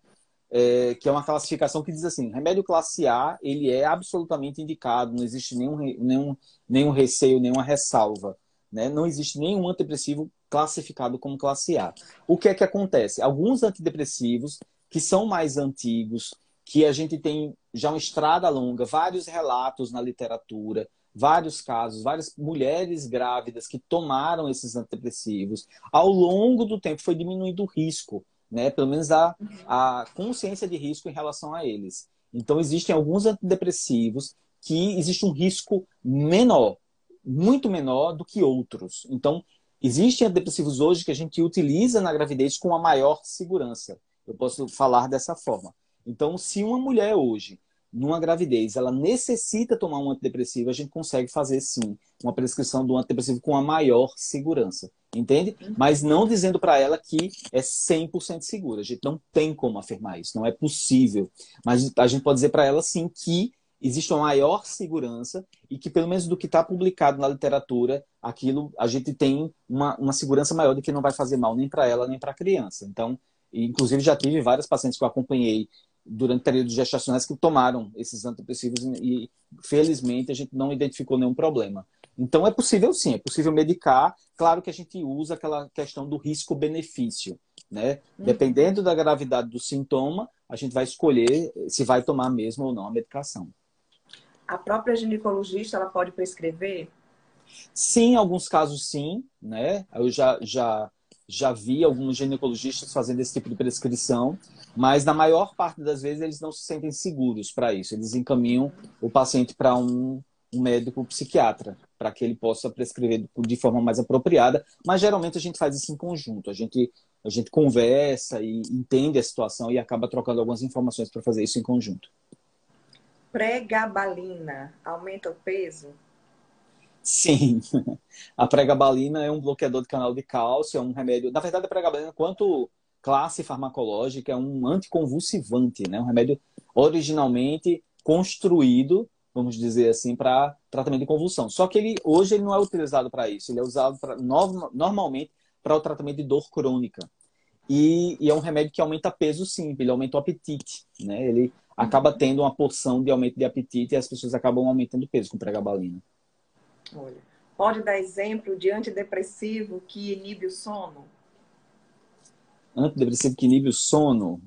Que é uma classificação que diz assim, remédio classe A, ele é absolutamente indicado, não existe nenhum receio, nenhuma ressalva, né? Não existe nenhum antidepressivo classificado como classe A. O que é que acontece? Alguns antidepressivos que são mais antigos, que a gente tem já uma estrada longa, vários relatos na literatura, vários casos, várias mulheres grávidas que tomaram esses antidepressivos. Ao longo do tempo foi diminuindo o risco, né? Pelo menos a consciência de risco em relação a eles. Então, existem alguns antidepressivos que existe um risco menor. muito menor do que outros. Então, existem antidepressivos hoje que a gente utiliza na gravidez com a maior segurança. Eu posso falar dessa forma. Então, se uma mulher hoje, numa gravidez, ela necessita tomar um antidepressivo, a gente consegue fazer, sim, uma prescrição do antidepressivo com a maior segurança. Entende? Mas não dizendo para ela que é 100% segura. A gente não tem como afirmar isso. Não é possível. Mas a gente pode dizer para ela, sim, que existe uma maior segurança e que, pelo menos do que está publicado na literatura, aquilo a gente tem uma segurança maior de que não vai fazer mal nem para ela nem para a criança. Então, inclusive, já tive várias pacientes que eu acompanhei durante períodos gestacionais que tomaram esses antidepressivos e, felizmente, a gente não identificou nenhum problema. Então, é possível sim, é possível medicar. Claro que a gente usa aquela questão do risco-benefício, né? Dependendo da gravidade do sintoma, a gente vai escolher se vai tomar mesmo ou não a medicação. A própria ginecologista, ela pode prescrever? Sim, em alguns casos sim, né? Eu já vi alguns ginecologistas fazendo esse tipo de prescrição, mas na maior parte das vezes eles não se sentem seguros para isso. Eles encaminham o paciente para um médico psiquiatra, para que ele possa prescrever de forma mais apropriada, mas geralmente a gente faz isso em conjunto. A gente conversa e entende a situação e acaba trocando algumas informações para fazer isso em conjunto. Pregabalina aumenta o peso? Sim, a pregabalina é um bloqueador de canal de cálcio, é um remédio. Na verdade, a pregabalina, quanto classe farmacológica, é um anticonvulsivante, né? Um remédio originalmente construído, vamos dizer assim, para tratamento de convulsão. Só que hoje ele não é utilizado para isso, ele é usado normalmente para o tratamento de dor crônica. E é um remédio que aumenta peso, sim, ele aumenta o apetite, né? Ele acaba tendo uma porção de aumento de apetite e as pessoas acabam aumentando o peso com pregabalina. Olha, pode dar exemplo de antidepressivo que inibe o sono? Antidepressivo que inibe o sono,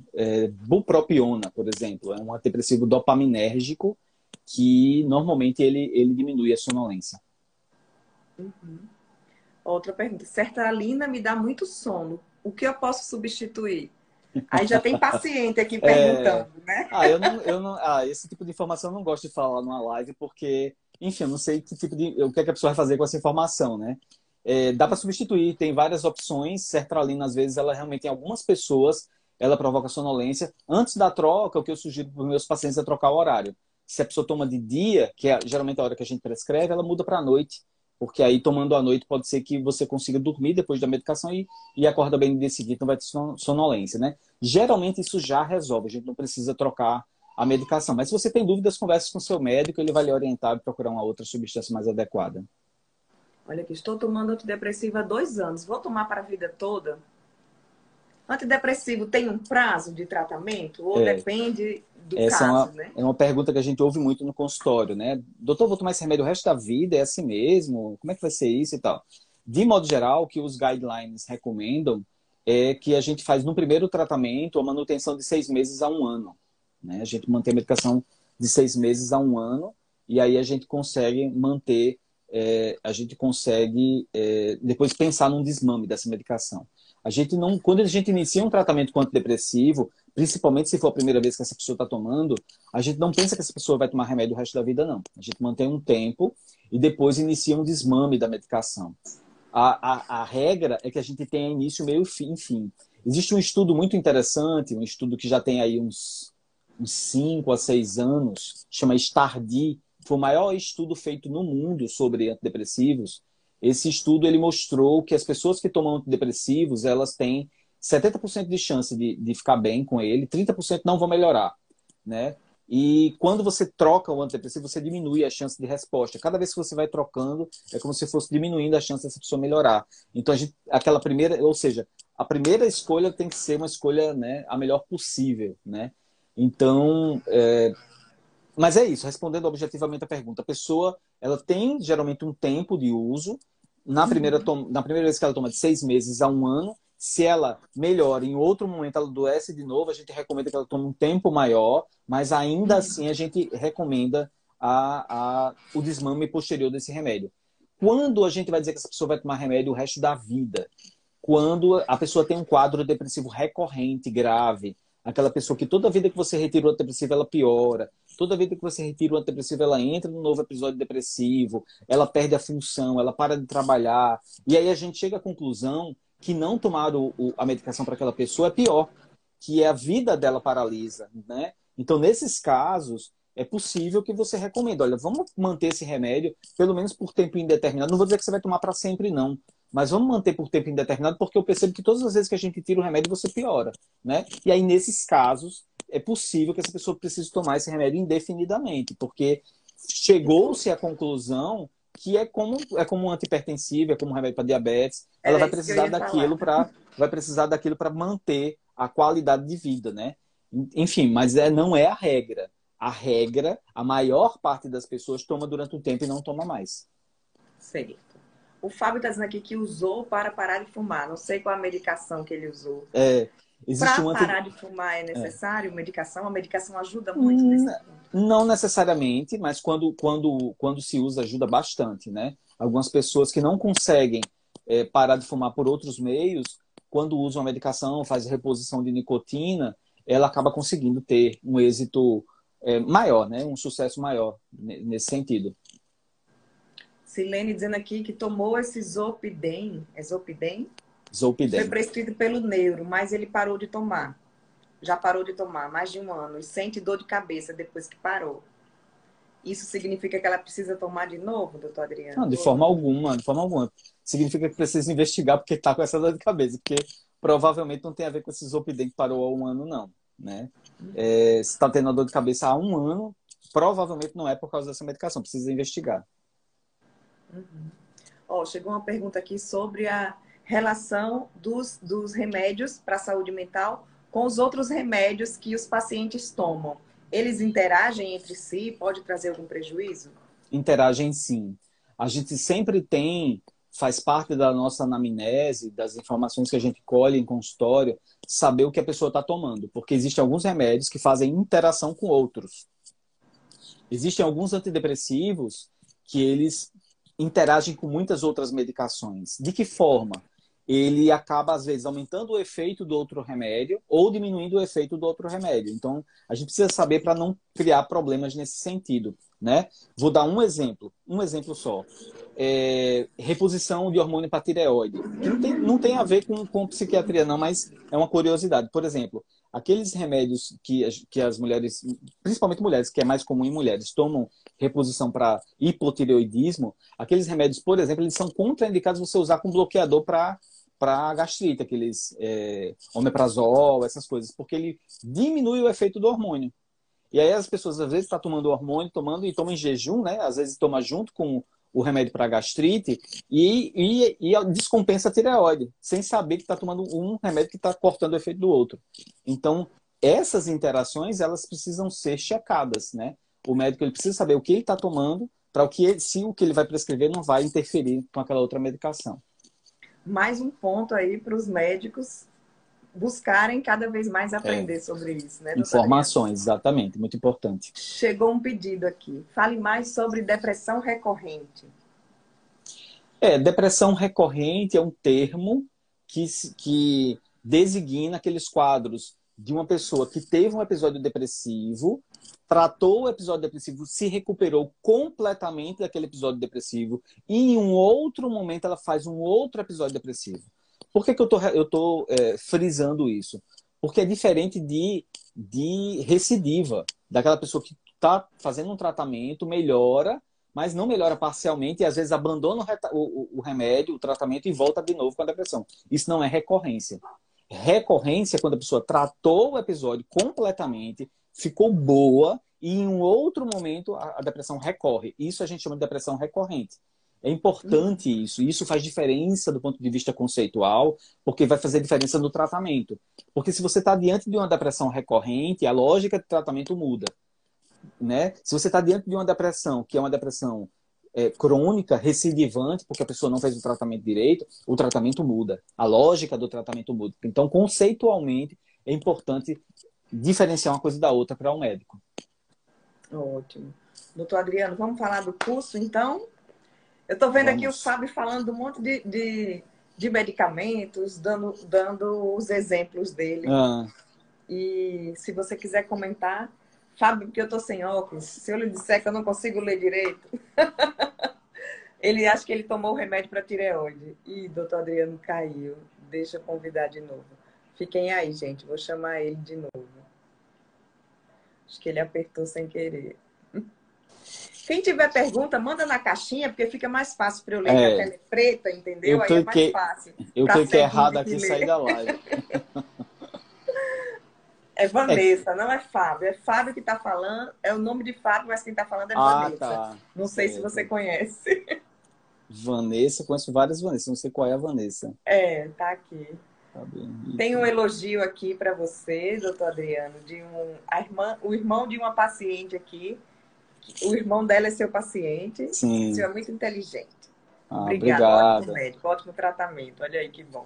bupropiona, por exemplo, é um antidepressivo dopaminérgico que normalmente ele diminui a sonolência. Outra pergunta. Sertralina me dá muito sono. O que eu posso substituir? Aí já tem paciente aqui perguntando, né? Esse tipo de informação eu não gosto de falar numa live porque, enfim, eu não sei o que é que a pessoa vai fazer com essa informação, né? Dá para substituir, tem várias opções. Sertralina, às vezes, ela realmente, em algumas pessoas, ela provoca sonolência. Antes da troca, o que eu sugiro para os meus pacientes é trocar o horário. Se a pessoa toma de dia, que é geralmente a hora que a gente prescreve, ela muda para a noite. Porque aí, tomando à noite, pode ser que você consiga dormir depois da medicação e acorda bem no dia seguinte, não vai ter sonolência, né? Geralmente, isso já resolve. A gente não precisa trocar a medicação. Mas se você tem dúvidas, converse com o seu médico, ele vai lhe orientar e procurar uma outra substância mais adequada. Olha aqui, estou tomando antidepressivo há 2 anos. Vou tomar para a vida toda? Antidepressivo tem um prazo de tratamento? Ou depende do Essa caso, né? é uma pergunta que a gente ouve muito no consultório, né? Doutor, vou tomar esse remédio o resto da vida? É assim mesmo? Como é que vai ser isso e tal? De modo geral, o que os guidelines recomendam é que a gente faz no primeiro tratamento a manutenção de 6 meses a 1 ano, né? A gente mantém a medicação de 6 meses a 1 ano e aí a gente consegue manter, depois pensar num desmame dessa medicação. Quando a gente inicia um tratamento com antidepressivo, principalmente se for a primeira vez que essa pessoa está tomando, a gente não pensa que essa pessoa vai tomar remédio o resto da vida, não. A gente mantém um tempo e depois inicia um desmame da medicação. A regra é que a gente tenha início, meio e fim. Existe um estudo muito interessante, um estudo que já tem aí uns 5 a 6 anos, chama STAR*D, foi o maior estudo feito no mundo sobre antidepressivos. Esse estudo ele mostrou que as pessoas que tomam antidepressivos, elas têm 70% de chance de ficar bem com ele, 30% não vão melhorar, né? E quando você troca o antidepressivo, você diminui a chance de resposta. Cada vez que você vai trocando, é como se fosse diminuindo a chance dessa pessoa melhorar. Então, a primeira escolha tem que ser uma escolha, né, a melhor possível, né? Então, mas é isso, respondendo objetivamente a pergunta. A pessoa, ela tem geralmente um tempo de uso. Na primeira vez que ela toma de 6 meses a 1 ano, se ela melhora, em outro momento ela adoece de novo, a gente recomenda que ela tome um tempo maior, mas ainda assim a gente recomenda o desmame posterior desse remédio. Quando a gente vai dizer que essa pessoa vai tomar remédio o resto da vida? Quando a pessoa tem um quadro depressivo recorrente, grave, aquela pessoa que toda vida que você retira o antidepressivo ela piora, Toda vez que você retira o antidepressivo, ela entra num novo episódio depressivo, ela perde a função, ela para de trabalhar. E aí a gente chega à conclusão que não tomar a medicação para aquela pessoa é pior, que é a vida dela paralisa, né? Então, nesses casos, é possível que você recomende, olha, vamos manter esse remédio, pelo menos por tempo indeterminado. Não vou dizer que você vai tomar para sempre, não. Mas vamos manter por tempo indeterminado, porque eu percebo que todas as vezes que a gente tira o remédio, você piora, né? E aí, nesses casos, é possível que essa pessoa precise tomar esse remédio indefinidamente, porque chegou-se à conclusão que é como um antihipertensivo, é como um remédio para diabetes, ela Era isso que eu ia falar. vai precisar daquilo para manter a qualidade de vida, né? Enfim, mas não é a regra. A regra, a maior parte das pessoas toma durante um tempo e não toma mais. Certo. O Fábio está dizendo aqui que usou para parar de fumar. Não sei qual a medicação que ele usou. É, existe Para um parar de fumar é é. necessário medicação? A medicação ajuda muito nesse ponto. Não necessariamente, mas quando se usa, ajuda bastante, né? Algumas pessoas que não conseguem parar de fumar por outros meios, quando usam a medicação, faz reposição de nicotina, ela acaba conseguindo ter um êxito maior, né? Um sucesso maior nesse sentido. Silene dizendo aqui que tomou esse Zolpidem. É Zolpidem? Foi Zolpidem. prescrito pelo neuro, mas ele parou de tomar. Já parou de tomar mais de um ano e sente dor de cabeça depois que parou. Isso significa que ela precisa tomar de novo, doutor Adriano? Não, de forma alguma, de forma alguma. Significa que precisa investigar porque está com essa dor de cabeça, porque provavelmente não tem a ver com esse Zolpidem que parou há um ano, não, né? Se está tendo a dor de cabeça há um ano, provavelmente não é por causa dessa medicação, precisa investigar. Chegou uma pergunta aqui sobre a relação dos remédios para a saúde mental com os outros remédios que os pacientes tomam. Eles interagem entre si? Pode trazer algum prejuízo? Interagem sim. A gente sempre faz parte da nossa anamnese, das informações que a gente colhe em consultório, saber o que a pessoa está tomando, porque existem alguns remédios que fazem interação com outros. Existem alguns antidepressivos que eles interagem com muitas outras medicações. De que forma? Ele acaba, às vezes, aumentando o efeito do outro remédio ou diminuindo o efeito do outro remédio. Então, a gente precisa saber para não criar problemas nesse sentido, né? Vou dar um exemplo só. Reposição de hormônio para tireoide, que não tem a ver com psiquiatria, não, mas é uma curiosidade. Por exemplo, aqueles remédios que as mulheres, principalmente mulheres, que é mais comum em mulheres, tomam reposição para hipotireoidismo, aqueles remédios, por exemplo, eles são contraindicados você usar com bloqueador para gastrite, aqueles omeprazol, essas coisas, porque ele diminui o efeito do hormônio. E aí as pessoas às vezes estão tomando o hormônio, tomando em jejum, né? Às vezes toma junto com o remédio para gastrite e descompensa a tireoide, sem saber que está tomando um remédio que está cortando o efeito do outro. Então, essas interações, elas precisam ser checadas, né? O médico ele precisa saber o que ele está tomando para se o que ele vai prescrever não vai interferir com aquela outra medicação. Mais um ponto aí para os médicos buscarem cada vez mais aprender sobre isso, né, doutora Informações, exatamente, muito importante. Chegou um pedido aqui. Fale mais sobre depressão recorrente. Depressão recorrente é um termo que designa aqueles quadros de uma pessoa que teve um episódio depressivo, tratou o episódio depressivo, se recuperou completamente daquele episódio depressivo e em um outro momento ela faz um outro episódio depressivo. Por que eu estou frisando isso? Porque é diferente de recidiva, daquela pessoa que está fazendo um tratamento, melhora, mas não melhora parcialmente e às vezes abandona o remédio, o tratamento e volta de novo com a depressão. Isso não é recorrência. Recorrência é quando a pessoa tratou o episódio completamente, ficou boa e em um outro momento a depressão recorre. Isso a gente chama de depressão recorrente. É importante isso. Isso faz diferença do ponto de vista conceitual, porque vai fazer diferença no tratamento. Porque se você está diante de uma depressão recorrente, a lógica de tratamento muda, né? Se você está diante de uma depressão, que é uma depressão crônica, recidivante, porque a pessoa não fez o tratamento direito, o tratamento muda. A lógica do tratamento muda. Então, conceitualmente, é importante diferenciar uma coisa da outra para um médico. Ótimo. Doutor Adriano, vamos falar do curso, então? Eu estou vendo aqui o Fábio falando um monte de medicamentos, dando os exemplos dele. E se você quiser comentar, Fábio, porque eu tô sem óculos. Se eu lhe disser que eu não consigo ler direito, ele acha que ele tomou o remédio para tireoide. Ih, doutor Adriano caiu. Deixa eu convidar de novo. Fiquem aí, gente. Vou chamar ele de novo. Acho que ele apertou sem querer. Quem tiver pergunta, manda na caixinha, porque fica mais fácil para eu ler, que a É, tela é preta, entendeu? eu Aí é mais cliquei, fácil eu para cliquei ceguinho errado que aqui e saí lê. da live. É É, Vanessa, não é Fábio. É Fábio que está falando. É o nome de Fábio, mas quem está falando é ah, Vanessa. tá. Não sei se você Certo. conhece. Vanessa, conheço várias Vanessas, não sei qual é a Vanessa. É, tá aqui. Tá bem, Tem um Rick. elogio aqui para você, doutor Adriano, o irmão de uma paciente aqui. O irmão dela é seu paciente. O senhor Sim. é muito inteligente. Ah, Obrigado, ótimo obrigado. médico, ótimo tratamento. Olha aí que bom.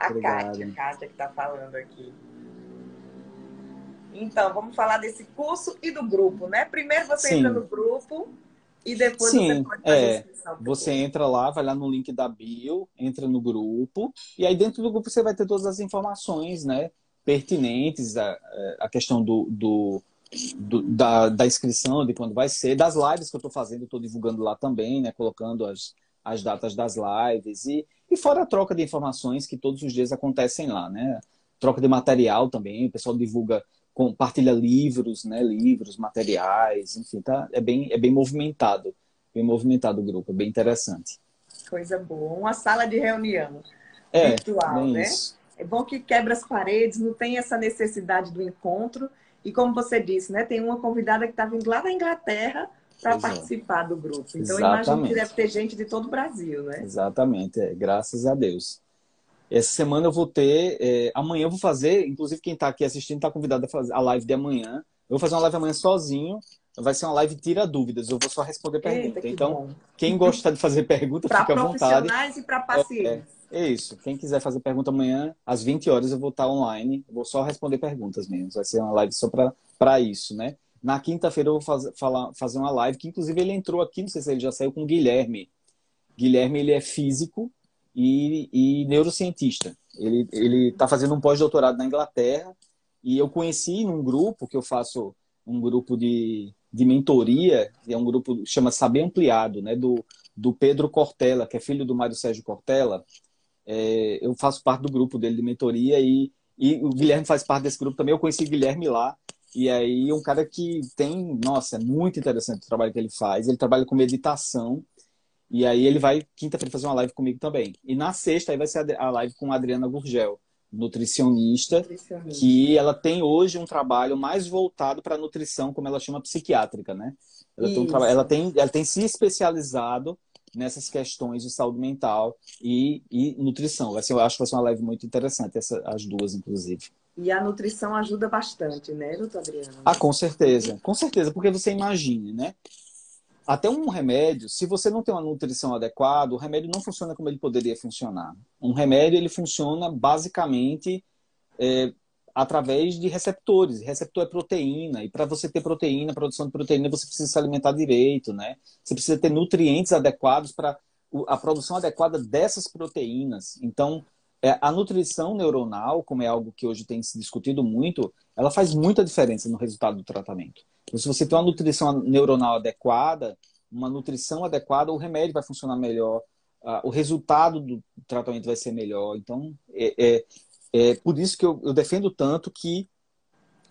Obrigado. Kátia que está falando aqui. Então, vamos falar desse curso e do grupo, né? Primeiro você entra no Sim. grupo e depois você Sim, pode fazer é. inscrição para o Você curso. entra lá, vai lá no link da bio, entra no grupo, e aí dentro do grupo você vai ter todas as informações, né, pertinentes à questão da inscrição, de quando vai ser, das lives que eu estou fazendo, estou divulgando lá também, né, colocando as datas das lives, e fora a troca de informações que todos os dias acontecem lá, né? Troca de material também, o pessoal divulga, compartilha livros, né, livros, materiais, enfim, tá, bem movimentado o grupo, é bem interessante. Coisa boa. Uma sala de reunião É, virtual, bem né? isso. É bom que quebra as paredes, não tem essa necessidade do encontro. E como você disse, né? Tem uma convidada que está vindo lá da Inglaterra para Pois é, participar do grupo. Então, eu imagino que deve exatamente. ter gente de todo o Brasil, né? Exatamente, graças a Deus. Essa semana eu vou ter, amanhã eu vou fazer, inclusive quem está aqui assistindo está convidado a fazer a live de amanhã. Eu vou fazer uma live amanhã sozinho, vai ser uma live tira dúvidas, eu vou só responder Eita, pergunta. que Então, bom. quem gostar de fazer pergunta, Para fica à vontade. profissionais e para pacientes. É isso. Quem quiser fazer pergunta amanhã, às 20 horas, eu vou estar online. Eu vou só responder perguntas mesmo. Vai ser uma live só para isso, né? Na quinta-feira eu vou fazer uma live, que inclusive ele entrou aqui, não sei se ele já saiu com o Guilherme. Guilherme, ele é físico e neurocientista. Ele está fazendo um pós-doutorado na Inglaterra e eu conheci num grupo que eu faço, um grupo de mentoria, é um grupo que chama Saber Ampliado, né? Do Pedro Cortella, que é filho do Mário Sérgio Cortella. Eu faço parte do grupo dele de mentoria e o Guilherme faz parte desse grupo também. Eu conheci o Guilherme lá. E aí, um cara que tem, nossa, é muito interessante o trabalho que ele faz. Ele trabalha com meditação. E aí, ele vai, quinta-feira, fazer uma live comigo também. E na sexta, aí vai ser a live com a Adriana Gurgel, nutricionista, Nutricionista. que ela tem hoje um trabalho mais voltado para a nutrição, como ela chama, psiquiátrica, né? Ela tem um trabalho, Isso. ela tem se especializado nessas questões de saúde mental e nutrição. Vai ser, eu acho que vai ser uma live muito interessante, as duas, inclusive. E a nutrição ajuda bastante, né, doutor Adriano? Ah, com certeza, porque você imagine, né? Até um remédio, se você não tem uma nutrição adequada, o remédio não funciona como ele poderia funcionar. Um remédio, ele funciona basicamente é, através de receptores. Receptor é proteína, e para você ter proteína, produção de proteína, você precisa se alimentar direito, né? Você precisa ter nutrientes adequados para a produção adequada dessas proteínas. Então, a nutrição neuronal, como é algo que hoje tem se discutido muito, ela faz muita diferença no resultado do tratamento. Então, se você tem uma nutrição neuronal adequada, uma nutrição adequada, o remédio vai funcionar melhor, o resultado do tratamento vai ser melhor. Então, é por isso que eu defendo tanto que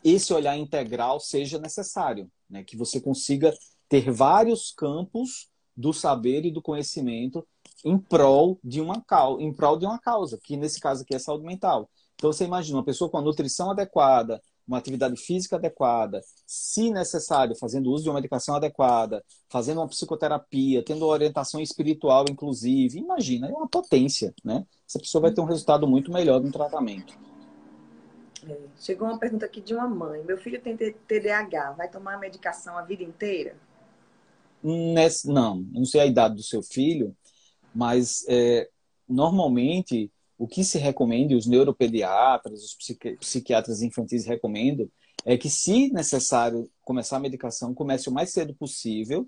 esse olhar integral seja necessário, né? Que você consiga ter vários campos do saber e do conhecimento em prol de uma causa, que nesse caso aqui é saúde mental. Então você imagina uma pessoa com a nutrição adequada, uma atividade física adequada, se necessário, fazendo uso de uma medicação adequada, fazendo uma psicoterapia, tendo uma orientação espiritual, inclusive, imagina, é uma potência, né? Essa pessoa vai ter um resultado muito melhor no tratamento. Chegou uma pergunta aqui de uma mãe. Meu filho tem TDAH, vai tomar a medicação a vida inteira? Não, eu não sei a idade do seu filho, mas normalmente o que se recomenda, e os neuropediatras, os psiquiatras infantis recomendam, é que, se necessário começar a medicação, comece o mais cedo possível,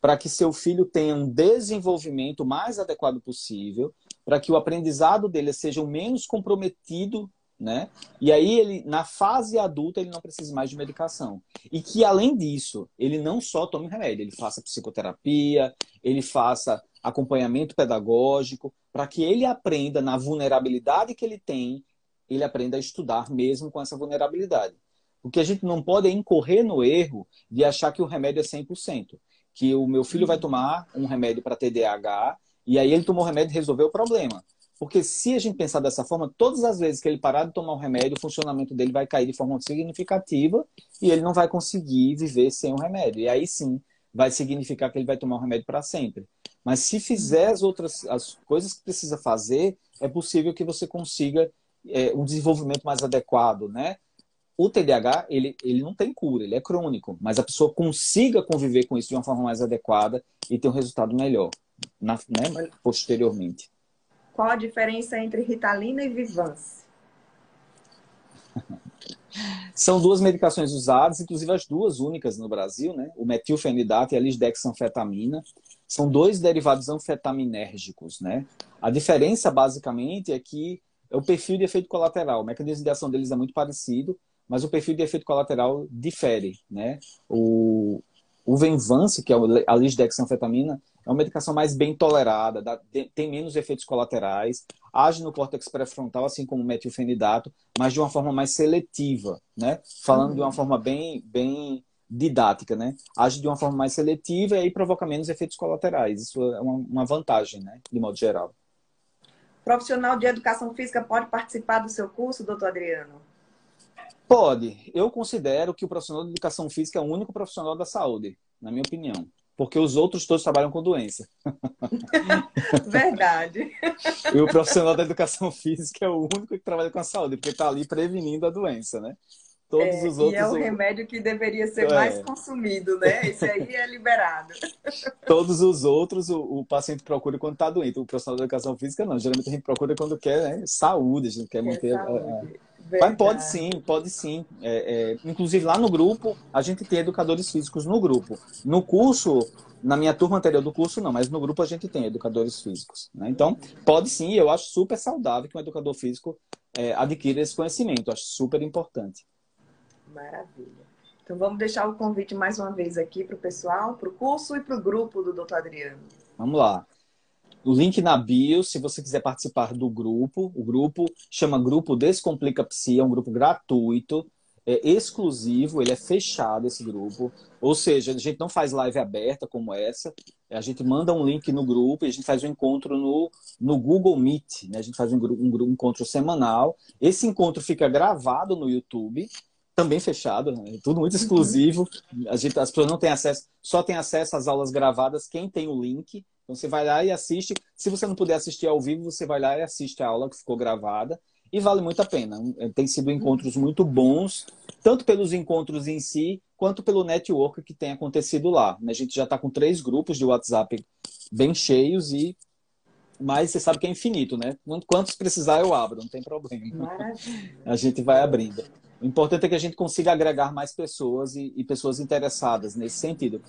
para que seu filho tenha um desenvolvimento mais adequado possível, para que o aprendizado dele seja o menos comprometido né? E aí ele, na fase adulta, ele não precisa mais de medicação. E que, além disso, ele não só tome remédio, ele faça psicoterapia, ele faça acompanhamento pedagógico, para que ele aprenda, na vulnerabilidade que ele tem, ele aprenda a estudar mesmo com essa vulnerabilidade. O que a gente não pode é incorrer no erro de achar que o remédio é 100%. Que o meu filho vai tomar um remédio para TDAH e aí ele tomou o remédio e resolveu o problema. Porque se a gente pensar dessa forma, todas as vezes que ele parar de tomar o remédio, o funcionamento dele vai cair de forma significativa e ele não vai conseguir viver sem o remédio. E aí sim vai significar que ele vai tomar o remédio para sempre. Mas se fizer as coisas que precisa fazer, é possível que você consiga um desenvolvimento mais adequado, né? O TDAH, ele não tem cura, ele é crônico, mas a pessoa consiga conviver com isso de uma forma mais adequada e ter um resultado melhor, né, posteriormente. Qual a diferença entre Ritalina e Vyvanse? São duas medicações usadas, inclusive as duas únicas no Brasil, né? O metilfenidato e a lisdexanfetamina. São dois derivados anfetaminérgicos, né? A diferença, basicamente, é que é o perfil de efeito colateral. O mecanismo de ação deles é muito parecido, mas o perfil de efeito colateral difere, né? O Venvance, que é a lisdexanfetamina, é uma medicação mais bem tolerada, tem menos efeitos colaterais, age no córtex pré-frontal, assim como o metilfenidato, mas de uma forma mais seletiva, né? Falando de uma forma bem didática, né? Age de uma forma mais seletiva e aí provoca menos efeitos colaterais. Isso é uma vantagem, né? De modo geral. Profissional de educação física pode participar do seu curso, doutor Adriano? Pode. Eu considero que o profissional de educação física é o único profissional da saúde, na minha opinião. Porque os outros todos trabalham com doença. Verdade. E o profissional da educação física é o único que trabalha com a saúde, porque está ali prevenindo a doença, né? Todos os outros... E é o remédio que deveria ser mais consumido, né? Esse aí é liberado. Todos os outros, o paciente procura quando está doente. O profissional da educação física, não. Geralmente a gente procura quando quer, né, saúde, a gente quer manter... Mas pode sim, pode sim. Inclusive lá no grupo, a gente tem educadores físicos no grupo. No curso, na minha turma anterior do curso, não, mas no grupo a gente tem educadores físicos, né? Então, pode sim, eu acho super saudável que um educador físico adquira esse conhecimento. Eu acho super importante. Maravilha. Então vamos deixar o convite mais uma vez aqui para o pessoal, para o curso e para o grupo do Dr. Adriano. Vamos lá. O link na bio, se você quiser participar do grupo. O grupo chama Grupo Descomplica Psi, é um grupo gratuito, exclusivo, ele é fechado, esse grupo. Ou seja, a gente não faz live aberta como essa, a gente manda um link no grupo e a gente faz um encontro no Google Meet, né? A gente faz um encontro semanal. Esse encontro fica gravado no YouTube, também fechado, né? Tudo muito exclusivo. As pessoas não têm acesso, só tem acesso às aulas gravadas quem tem o link. Então você vai lá e assiste. Se você não puder assistir ao vivo, você vai lá e assiste a aula que ficou gravada. E vale muito a pena. Tem sido encontros muito bons, tanto pelos encontros em si, quanto pelo network que tem acontecido lá. A gente já está com 3 grupos de WhatsApp bem cheios, mas você sabe que é infinito, né? Quantos precisar eu abro, não tem problema. Maravilha. A gente vai abrindo. O importante é que a gente consiga agregar mais pessoas e pessoas interessadas nesse sentido.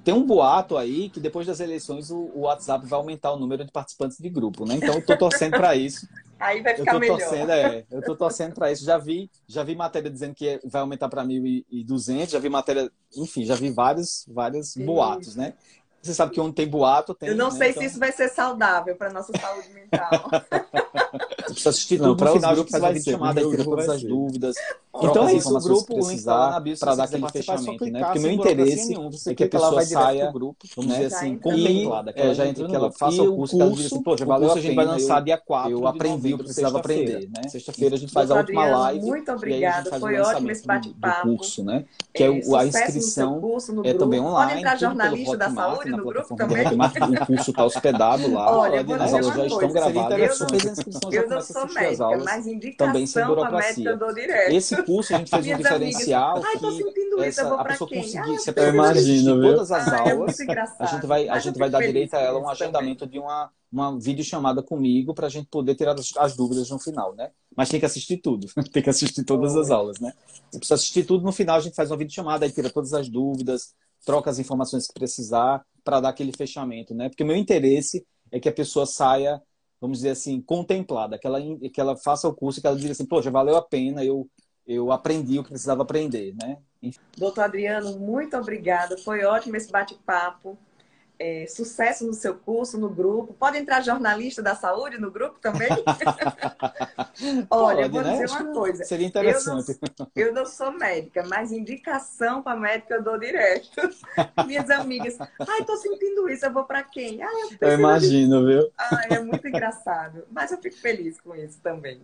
Tem um boato aí que depois das eleições o WhatsApp vai aumentar o número de participantes de grupo, né? Então eu estou torcendo para isso. Aí vai ficar melhor. Eu estou torcendo para isso. Já vi matéria dizendo que vai aumentar para 1.200, já vi matéria, enfim, já vi vários boatos, né? Você sabe que onde tem boato tem... Eu não sei então... se isso vai ser saudável para nossa saúde mental. Você precisa assistir tudo. No final a gente faz uma chamada e tira todas as dúvidas. Então é isso, o grupo, o link tá lá na bio para dar aquele fechamento, né? Porque o meu interesse é que a pessoa saia, vamos dizer assim, contemplada, que ela já entre, que ela faça o curso, que ela diga assim, poxa, valeu a pena, a gente vai lançar dia 4 eu aprendi o que precisava aprender, né? Sexta-feira a gente faz a última live. Muito obrigada, foi ótimo esse bate-papo. Do curso, né? Que é a inscrição é também online. Pode entrar jornalista da saúde no grupo também. O curso está hospedado lá. Olha, as aulas já estão gravadas. Eu não sou médica, mas indicação para médica eu dou direto. Esse curso a gente fez um diferencial tô sentindo isso, eu vou a pra pessoa quem? conseguir, se a pessoa assistir todas as aulas, a gente vai dar direito a ela um agendamento de uma videochamada comigo para a gente poder tirar as dúvidas no final, né? Mas tem que assistir tudo, tem que assistir todas as aulas, né? Você precisa assistir tudo, no final a gente faz uma videochamada, aí tira todas as dúvidas, troca as informações que precisar para dar aquele fechamento, né? Porque o meu interesse é que a pessoa saia vamos dizer assim, contemplada, que ela faça o curso e que ela diga assim, poxa, valeu a pena, eu aprendi o que precisava aprender, né? Enfim. Doutor Adriano, muito obrigada. Foi ótimo esse bate-papo. Sucesso no seu curso, no grupo. Pode entrar jornalista da saúde no grupo também? Olha, eu Pode, vou né? dizer Acho que uma coisa. seria Eu não, interessante. eu não sou médica, mas indicação para médica eu dou direto. Minhas amigas, ai, tô sentindo isso, eu vou para quem? Ai, eu Eu preciso de. imagino, viu? Ai, é muito engraçado. Mas eu fico feliz com isso também.